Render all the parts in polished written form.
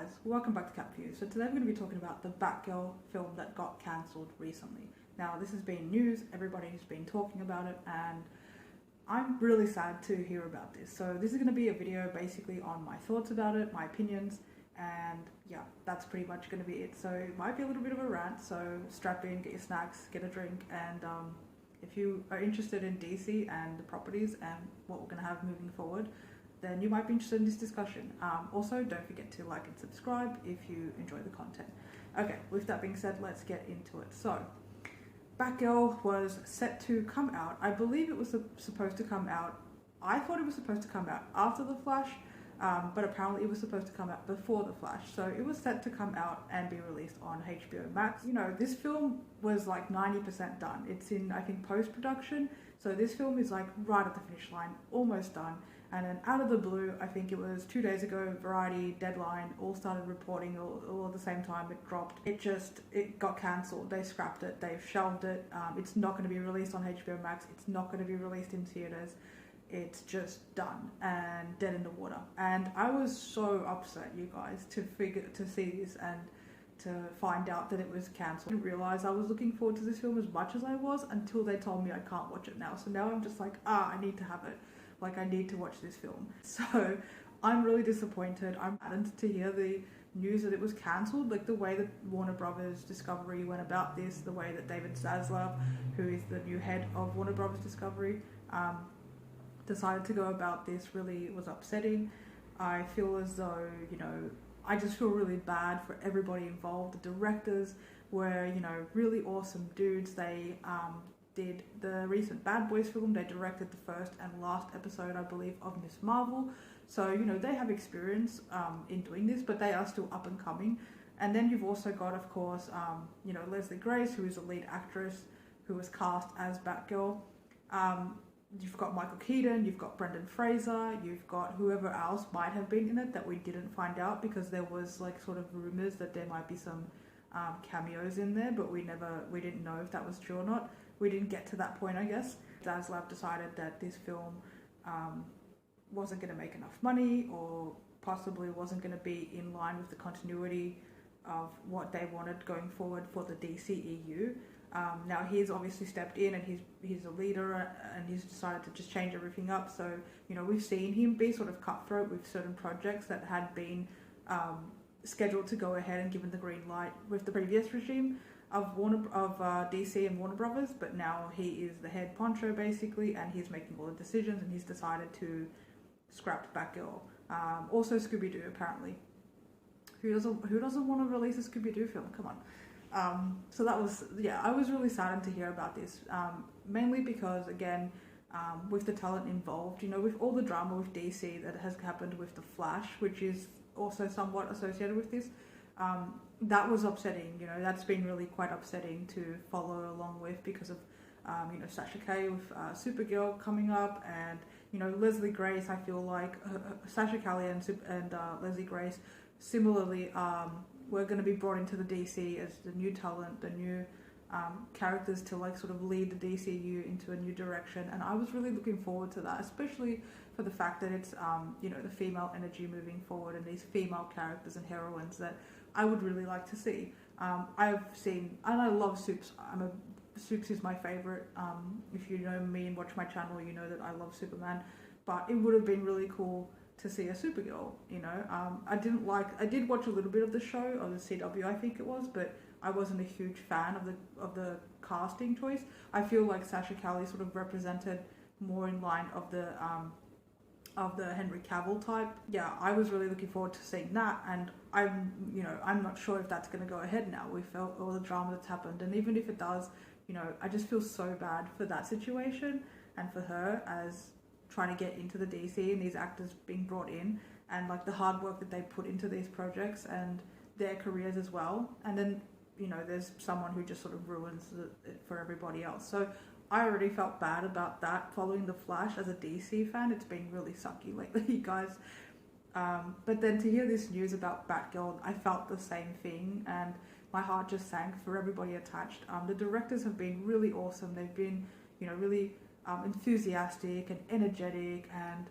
guys, welcome back to Cat View. So today we're going to be talking about the Batgirl film that got cancelled recently. Now this has been news, everybody's been talking about it, and I'm really sad to hear about this. So this is going to be a video basically on my thoughts about it, my opinions, and yeah, that's pretty much going to be it. So it might be a little bit of a rant, so strap in, get your snacks, get a drink, and if you are interested in DC and the properties and what we're going to have moving forward, then you might be interested in this discussion. Also, don't forget to like and subscribe if you enjoy the content. Okay, with that being said, let's get into it. So, Batgirl was set to come out. I believe it was supposed to come out. I thought it was supposed to come out after The Flash, but apparently it was supposed to come out before The Flash. So it was set to come out and be released on HBO Max. You know, this film was like 90% done. It's in, I think, post-production. So this film is like right at the finish line, almost done. And then out of the blue, I think it was 2 days ago, Variety, Deadline, all started reporting all at the same time. It dropped. It got cancelled. They scrapped it. They've shelved it. It's not going to be released on HBO Max. It's not going to be released in theaters. It's just done and dead in the water. And I was so upset, you guys, to see this and to find out that it was cancelled. I didn't realise I was looking forward to this film as much as I was until they told me I can't watch it now. So now I'm just like, I need to have it. Like, I need to watch this film. So I'm really disappointed. I'm saddened to hear the news that it was cancelled. Like, the way that Warner Brothers Discovery went about this, the way that David Zaslav, who is the new head of Warner Brothers Discovery, decided to go about this really was upsetting. I feel as though, you know, I just feel really bad for everybody involved. The directors were, you know, really awesome dudes. They did the recent Bad Boys film. They directed the first and last episode, I believe, of Miss Marvel. So, you know, they have experience in doing this, but they are still up and coming. And then you've also got, of course, you know, Leslie Grace, who is a lead actress who was cast as Batgirl. You've got Michael Keaton, you've got Brendan Fraser, you've got whoever else might have been in it that we didn't find out because there was like sort of rumors that there might be some cameos in there, but we didn't know if that was true or not. We didn't get to that point, I guess. Zaslav decided that this film wasn't going to make enough money, or possibly wasn't going to be in line with the continuity of what they wanted going forward for the DCEU. Now he's obviously stepped in and he's a leader and he's decided to just change everything up. So, you know, we've seen him be sort of cutthroat with certain projects that had been scheduled to go ahead and given the green light with the previous regime of DC and Warner Brothers, but now he is the head poncho basically, and he's making all the decisions, and he's decided to scrap Batgirl. Also Scooby-Doo, apparently. Who doesn't want to release a Scooby-Doo film? Come on. So that was, yeah, I was really saddened to hear about this, mainly because, again, with the talent involved, you know, with all the drama with DC that has happened with The Flash, which is also somewhat associated with this, that was upsetting. You know, that's been really quite upsetting to follow along with because of, you know, Sasha Calle with Supergirl coming up, and, you know, Leslie Grace. I feel like Sasha Calle and Leslie Grace similarly were going to be brought into the DC as the new talent, the new characters to like sort of lead the DCU into a new direction, and I was really looking forward to that, especially for the fact that it's you know, the female energy moving forward and these female characters and heroines that I would really like to see. I've seen, and I love Supes. Supes is my favorite. If you know me and watch my channel, you know that I love Superman, but it would have been really cool to see a Supergirl, you know. I did watch a little bit of the show, or the CW I think it was, but I wasn't a huge fan of the casting choice. I feel like Sasha Calle sort of represented more in line of the Henry Cavill type. Yeah, I was really looking forward to seeing that, and I'm not sure if that's going to go ahead now. We felt all the drama that's happened, and even if it does, you know, I just feel so bad for that situation and for her as trying to get into the DC and these actors being brought in, and like the hard work that they put into these projects and their careers as well. And then, you know, there's someone who just sort of ruins it for everybody else. So I already felt bad about that following The Flash. As a DC fan, it's been really sucky lately, you guys. But then to hear this news about Batgirl, I felt the same thing, and my heart just sank for everybody attached. The directors have been really awesome. They've been, you know, really enthusiastic and energetic, and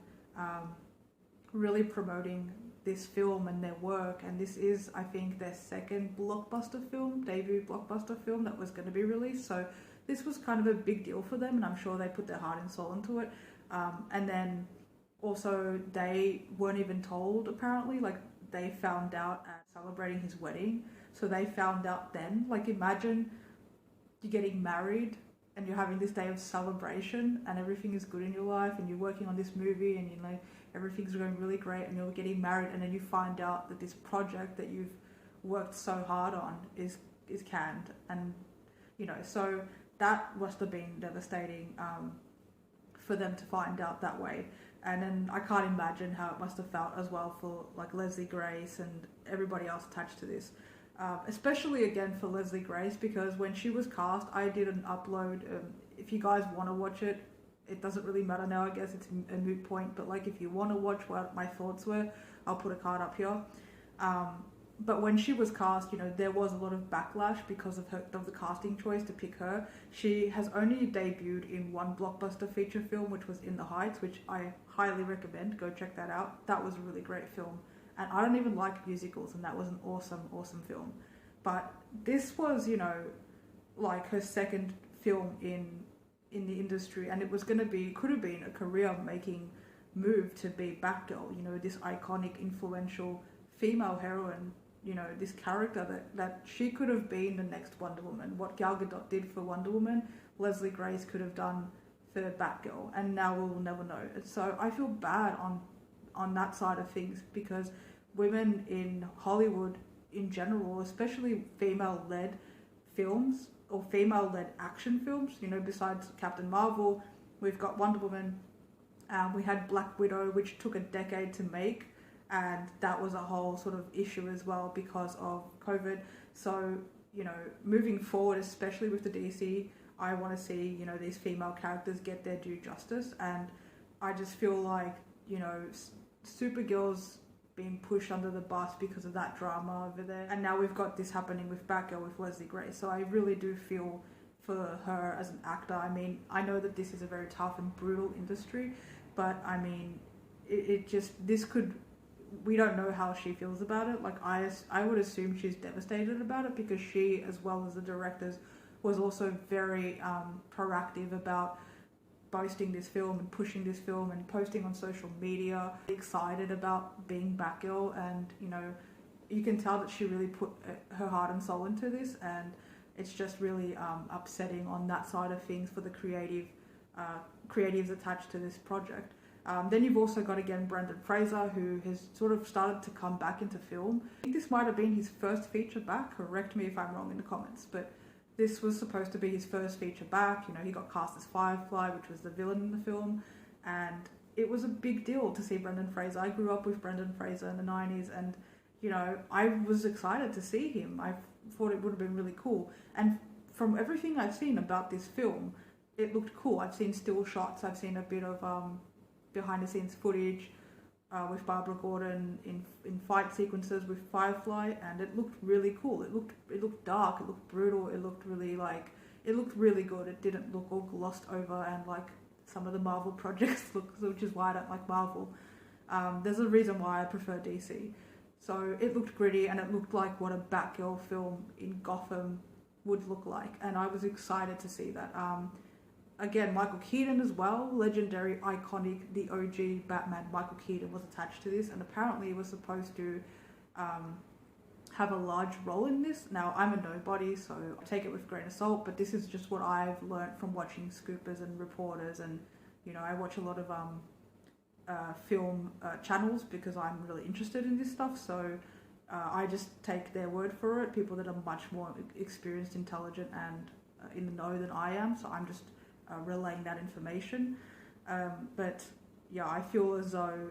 really promoting this film and their work, and this is, I think, their second blockbuster film, debut blockbuster film that was going to be released. So this was kind of a big deal for them, and I'm sure they put their heart and soul into it. And then also they weren't even told, apparently, like they found out at celebrating his wedding. So they found out then. Like, imagine you're getting married and you're having this day of celebration and everything is good in your life and you're working on this movie and, you know, everything's going really great and you're getting married, and then you find out that this project that you've worked so hard on is canned. And, you know, so that must have been devastating for them to find out that way. And then I can't imagine how it must have felt as well for like Leslie Grace and everybody else attached to this. Especially again for Leslie Grace, because when she was cast, I did an upload. If you guys want to watch it, it doesn't really matter now, I guess it's a moot point, but like if you want to watch what my thoughts were, I'll put a card up here. But when she was cast, you know, there was a lot of backlash because of the casting choice to pick her. She has only debuted in one blockbuster feature film, which was In the Heights, which I highly recommend. Go check that out. That was a really great film. And I don't even like musicals, and that was an awesome film. But this was, you know, like her second film in the industry, and it was could have been a career-making move to be Batgirl, you know, this iconic, influential female heroine, you know, this character that she could have been the next Wonder Woman. What Gal Gadot did for Wonder Woman, Leslie Grace could have done for Batgirl, and now we'll never know. So I feel bad on that side of things, because women in Hollywood in general, especially female-led films or female-led action films, you know, besides Captain Marvel, we've got Wonder Woman, we had Black Widow, which took a decade to make, and that was a whole sort of issue as well because of COVID. So, you know, moving forward, especially with the DC, I want to see, you know, these female characters get their due justice, and I just feel like, you know, Supergirl's being pushed under the bus because of that drama over there, and now we've got this happening with Batgirl with Leslie Grace. So I really do feel for her as an actor. I mean, I know that this is a very tough and brutal industry, but I mean, we don't know how she feels about it. Like, I would assume she's devastated about it, because she, as well as the directors, was also very proactive about boasting this film and pushing this film and posting on social media, excited about being Batgirl. And, you know, you can tell that she really put her heart and soul into this, and it's just really upsetting on that side of things for the creatives attached to this project. Then you've also got, again, Brendan Fraser, who has sort of started to come back into film. I think this might have been his first feature back. Correct me if I'm wrong in the comments, but this was supposed to be his first feature back. You know, he got cast as Firefly, which was the villain in the film, and it was a big deal to see Brendan Fraser. I grew up with Brendan Fraser in the 90s, and, you know, I was excited to see him. I thought it would have been really cool. And from everything I've seen about this film, it looked cool. I've seen still shots, I've seen a bit of behind the scenes footage with Barbara Gordon in fight sequences with Firefly, and it looked really cool. It looked dark, it looked brutal, it looked really good. It didn't look all glossed over and like some of the Marvel projects look, which is why I don't like Marvel. There's a reason why I prefer DC. So it looked gritty, and it looked like what a Batgirl film in Gotham would look like, and I was excited to see that. Again, Michael Keaton as well, legendary, iconic, the OG Batman. Michael Keaton was attached to this, and apparently he was supposed to have a large role in this. Now, I'm a nobody, so I take it with a grain of salt, but this is just what I've learned from watching scoopers and reporters, and, you know, I watch a lot of film channels because I'm really interested in this stuff, so I just take their word for it, people that are much more experienced, intelligent, and in the know than I am, so I'm just relaying that information. But yeah, I feel as though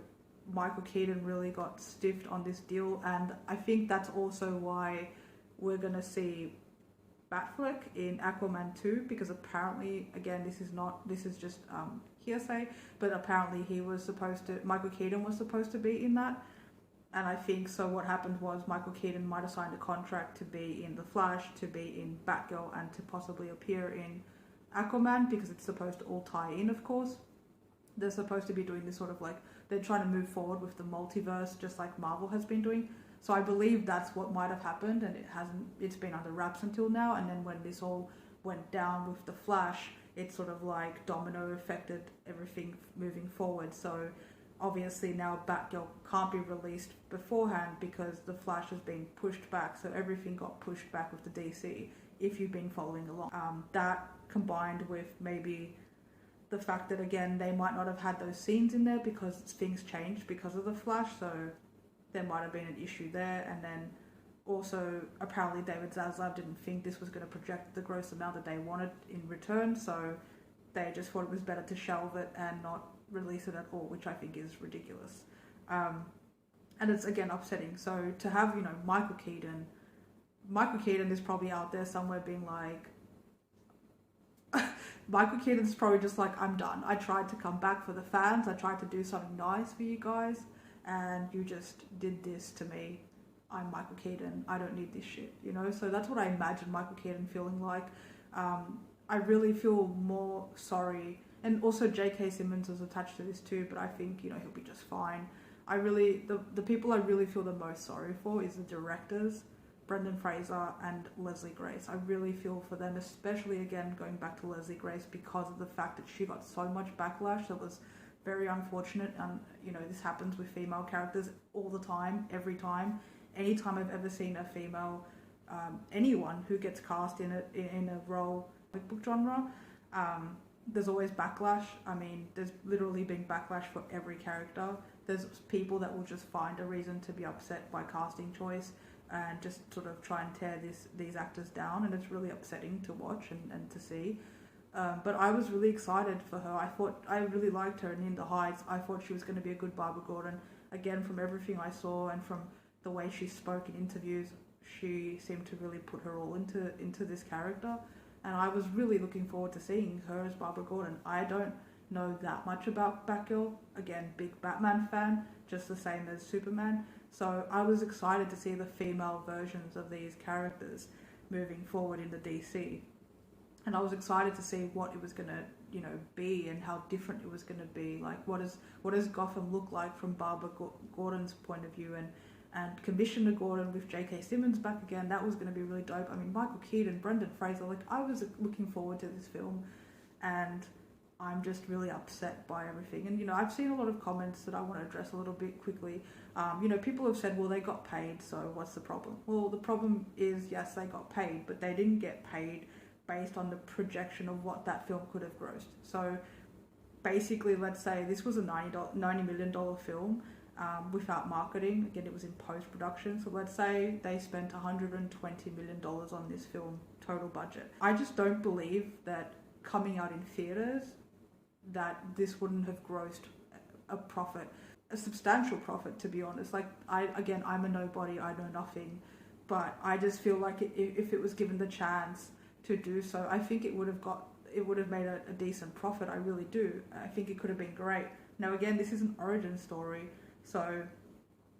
Michael Keaton really got stiffed on this deal, and I think that's also why we're going to see Batfleck in Aquaman 2, because apparently, again, this is just hearsay, but apparently Michael Keaton was supposed to be in that. And I think so what happened was Michael Keaton might have signed a contract to be in The Flash, to be in Batgirl, and to possibly appear in Aquaman, because it's supposed to all tie in, of course. They're supposed to be doing this sort of like they're trying to move forward with the multiverse just like Marvel has been doing. So I believe that's what might have happened, and it's been under wraps until now. And then when this all went down with the Flash, it sort of like domino affected everything moving forward. So obviously now Batgirl can't be released beforehand because the Flash has been pushed back. So everything got pushed back with the DC, if you've been following along. That combined with maybe the fact that, again, they might not have had those scenes in there because things changed because of the Flash. So there might have been an issue there. And then also, apparently David Zaslav didn't think this was going to project the gross amount that they wanted in return. So they just thought it was better to shelve it and not release it at all, which I think is ridiculous. And it's, again, upsetting. So to have, Michael Keaton is probably out there somewhere being like, Michael Keaton's probably just like, I'm done. I tried to come back for the fans. I tried to do something nice for you guys, and you just did this to me. I'm Michael Keaton. I don't need this shit, So that's what I imagine Michael Keaton feeling like. I really feel more sorry. And also J.K. Simmons is attached to this too, but I think, he'll be just fine. The people I really feel the most sorry for is the directors, Brendan Fraser and Leslie Grace. I really feel for them, especially, again, going back to Leslie Grace, because of the fact that she got so much backlash. That was very unfortunate. And, this happens with female characters all the time, every time. Anytime I've ever seen a female, anyone who gets cast in a role, comic book genre, there's always backlash. I mean, there's literally been backlash for every character. There's people that will just find a reason to be upset by casting choice and just sort of try and tear these actors down, and it's really upsetting to watch and to see. But I was really excited for her. I really liked her in In the Heights. I thought she was going to be a good Barbara Gordon. Again, from everything I saw and from the way she spoke in interviews, she seemed to really put her all into this character. And I was really looking forward to seeing her as Barbara Gordon. I don't know that much about Batgirl. Again, big Batman fan, just the same as Superman. So I was excited to see the female versions of these characters moving forward in the DC. And I was excited to see what it was going to, be, and how different it was going to be. Like, what does Gotham look like from Barbara Gordon's point of view, and Commissioner Gordon with J.K. Simmons back again. That was going to be really dope. I mean, Michael Keaton, Brendan Fraser, I was looking forward to this film, and I'm just really upset by everything. And, I've seen a lot of comments that I want to address a little bit quickly. People have said, well, they got paid, so what's the problem? Well, the problem is, yes, they got paid, but they didn't get paid based on the projection of what that film could have grossed. So basically, let's say this was a $90 million film, without marketing. Again, it was in post-production. So let's say they spent $120 million on this film, total budget. I just don't believe that coming out in theatres, that this wouldn't have grossed a profit, a substantial profit, to be honest. I'm a nobody, I know nothing, but I just feel like if it was given the chance to do so, I think it would have made a decent profit. I really do. I think it could have been great. Now, again, this is an origin story. So,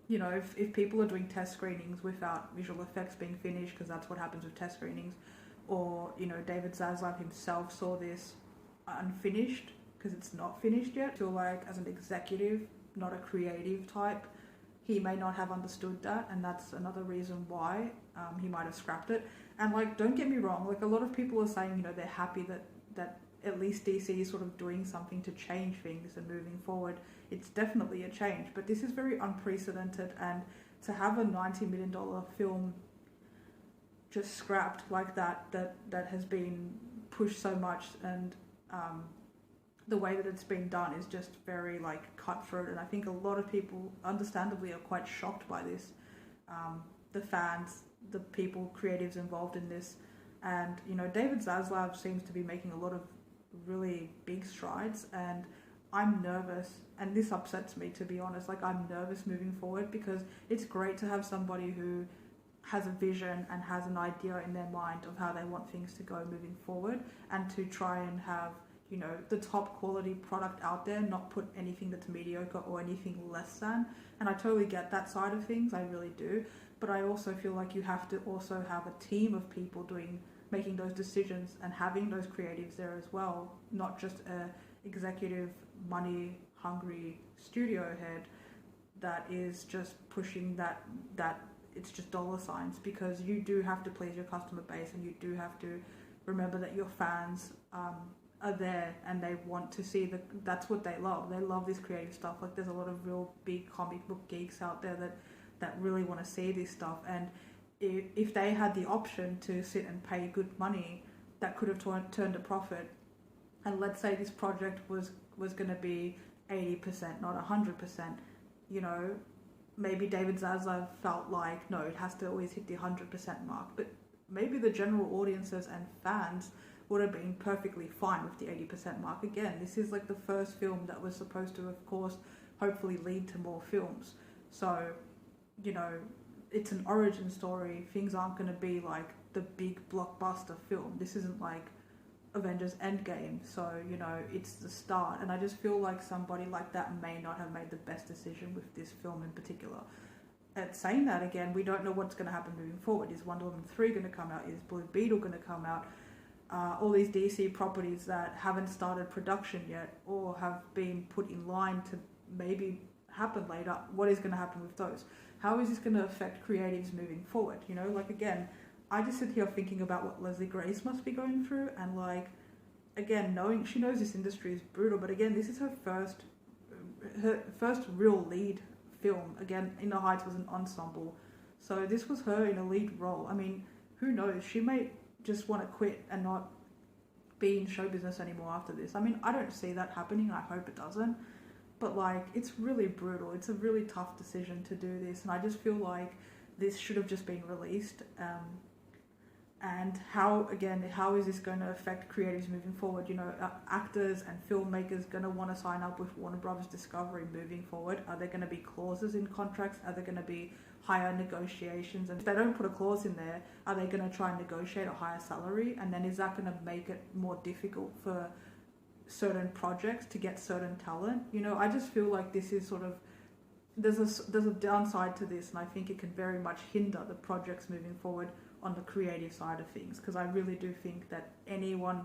if people are doing test screenings without visual effects being finished, because that's what happens with test screenings, or, David Zaslav himself saw this unfinished because it's not finished yet, I feel like as an executive, not a creative type, he may not have understood that, and that's another reason why he might have scrapped it. And, don't get me wrong, a lot of people are saying, they're happy that at least DC is sort of doing something to change things and moving forward. It's definitely a change, but this is very unprecedented, and to have a $90 million film just scrapped like that has been pushed so much, and the way that it's been done is just very cutthroat, and I think a lot of people understandably are quite shocked by this. The fans, the people, creatives involved in this, and David Zaslav seems to be making a lot of really big strides, and I'm nervous, and this upsets me, to be honest. I'm nervous moving forward, because it's great to have somebody who has a vision and has an idea in their mind of how they want things to go moving forward, and to try and have the top quality product out there, not put anything that's mediocre or anything less than. And I totally get that side of things, I really do, but I also feel like you have to also have a team of people making those decisions and having those creatives there as well, not just a executive money hungry studio head that is just pushing that it's just dollar signs, because you do have to please your customer base, and you do have to remember that your fans are there and they want to see that's what they love. They love this creative stuff. Like, there's a lot of real big comic book geeks out there that really want to see this stuff, and if they had the option to sit and pay good money, that could have turned a profit. And let's say this project was going to be 80%, not 100%, you know, maybe David Zaslav felt like, no, it has to always hit the 100% mark. But maybe the general audiences and fans would have been perfectly fine with the 80% mark. Again, this is like the first film that was supposed to, of course, hopefully lead to more films. So, you know, it's an origin story. Things aren't going to be like the big blockbuster film. This isn't like Avengers Endgame. So, you know, it's the start. And I just feel like somebody like that may not have made the best decision with this film in particular. At saying that, again, we don't know what's going to happen moving forward. Is Wonder Woman 3 going to come out? Is Blue Beetle going to come out? All these DC properties that haven't started production yet or have been put in line to maybe happen later, what is going to happen with those? How is this going to affect creatives moving forward? You know, like, again, I just sit here thinking about what Leslie Grace must be going through, and like, again, knowing she knows this industry is brutal, but again, this is her first real lead film. Again, In the Heights was an ensemble, so this was her in a lead role. I mean, who knows? She may just want to quit and not be in show business anymore after this. I mean, I don't see that happening. I hope it doesn't. But like, it's really brutal. It's a really tough decision to do this, and I just feel like this should have just been released. And how is this going to affect creatives moving forward? You know, actors and filmmakers going to want to sign up with Warner Brothers Discovery moving forward? Are there going to be clauses in contracts? Are there going to be higher negotiations? And if they don't put a clause in there, are they going to try and negotiate a higher salary? And then is that going to make it more difficult for certain projects to get certain talent? You know, I just feel like this is sort of, there's a downside to this, and I think it can very much hinder the projects moving forward on the creative side of things, because I really do think that anyone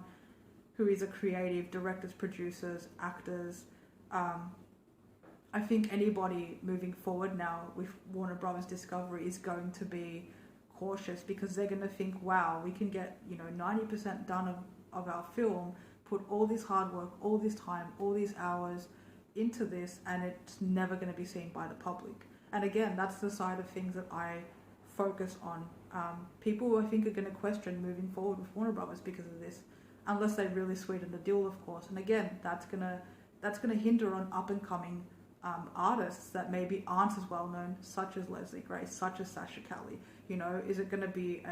who is a creative, directors, producers, actors, I think anybody moving forward now with Warner Brothers Discovery is going to be cautious, because they're going to think, wow, we can get, you know, 90% done of our film, put all this hard work, all this time, all these hours into this, and it's never going to be seen by the public. And again, that's the side of things that I focus on. People, I think, are going to question moving forward with Warner Brothers because of this, unless they really sweeten the deal, of course. And again, that's gonna hinder on up and coming artists that maybe aren't as well known, such as Leslie Grace, such as Sasha Calle. You know, is it going to be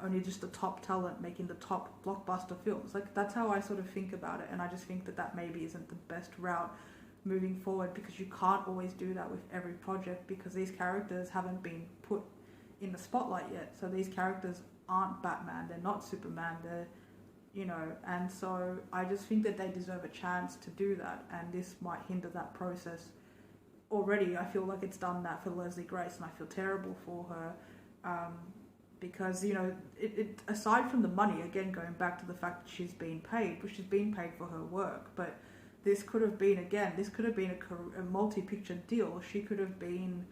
only just the top talent making the top blockbuster films? Like, that's how I sort of think about it, and I just think that maybe isn't the best route moving forward, because you can't always do that with every project, because these characters haven't been put in the spotlight yet. So these characters aren't Batman, they're not Superman, they're, you know, and so I just think that they deserve a chance to do that, and this might hinder that process. Already I feel like it's done that for Leslie Grace, and I feel terrible for her, because, you know, it aside from the money, again, going back to the fact that she's being paid, but she's being paid for her work, but this could have been a multi-picture deal. She could have been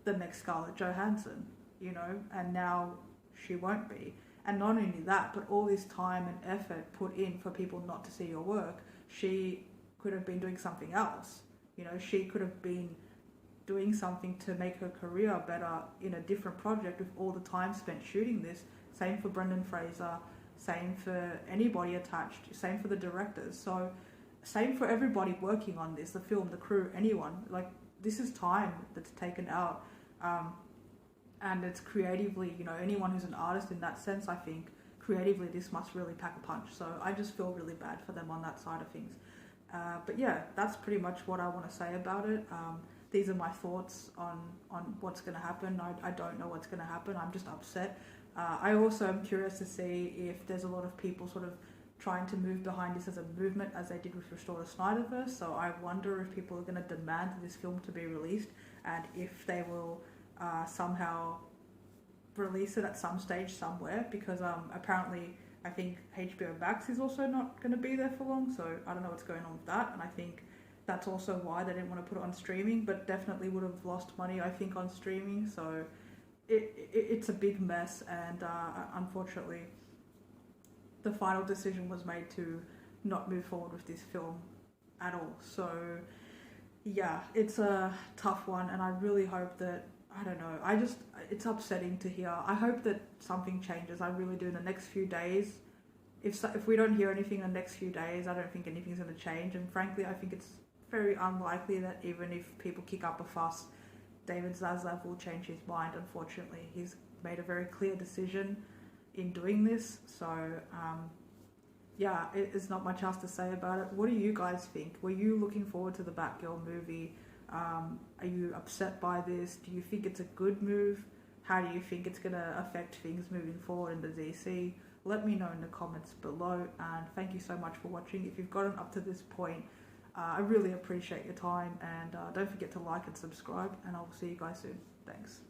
the next Scarlett Johansson, you know, and now she won't be. And not only that, but all this time and effort put in for people not to see your work, she could have been doing something else. You know, she could have been doing something to make her career better in a different project with all the time spent shooting this. Same for Brendan Fraser, same for anybody attached, same for the directors. So same for everybody working on this, the film, the crew, anyone. Like, this is time that's taken out. And it's creatively, you know, anyone who's an artist in that sense, I think, creatively, this must really pack a punch. So I just feel really bad for them on that side of things. But yeah, that's pretty much what I want to say about it. These are my thoughts on what's going to happen. I don't know what's going to happen. I'm just upset. I also am curious to see if there's a lot of people sort of trying to move behind this as a movement, as they did with Restore the Snyderverse. So I wonder if people are going to demand this film to be released, and if they will somehow release it at some stage somewhere, because apparently I think HBO Max is also not going to be there for long, so I don't know what's going on with that, and I think that's also why they didn't want to put it on streaming, but definitely would have lost money, I think, on streaming. So it's a big mess, and unfortunately, the final decision was made to not move forward with this film at all. So yeah, it's a tough one, and I really hope that, I don't know, it's upsetting to hear. I hope that something changes. I really do, in the next few days. If we don't hear anything in the next few days, I don't think anything's going to change. And frankly, I think it's very unlikely that even if people kick up a fuss, David Zaslav will change his mind. Unfortunately, he's made a very clear decision in doing this. So yeah, there's not much else to say about it. What do you guys think? Were you looking forward to the Batgirl movie? Are you upset by this? Do you think it's a good move? How do you think it's going to affect things moving forward in the DC? Let me know in the comments below, and thank you so much for watching. If you've gotten up to this point, I really appreciate your time, and don't forget to like and subscribe, and I'll see you guys soon. Thanks.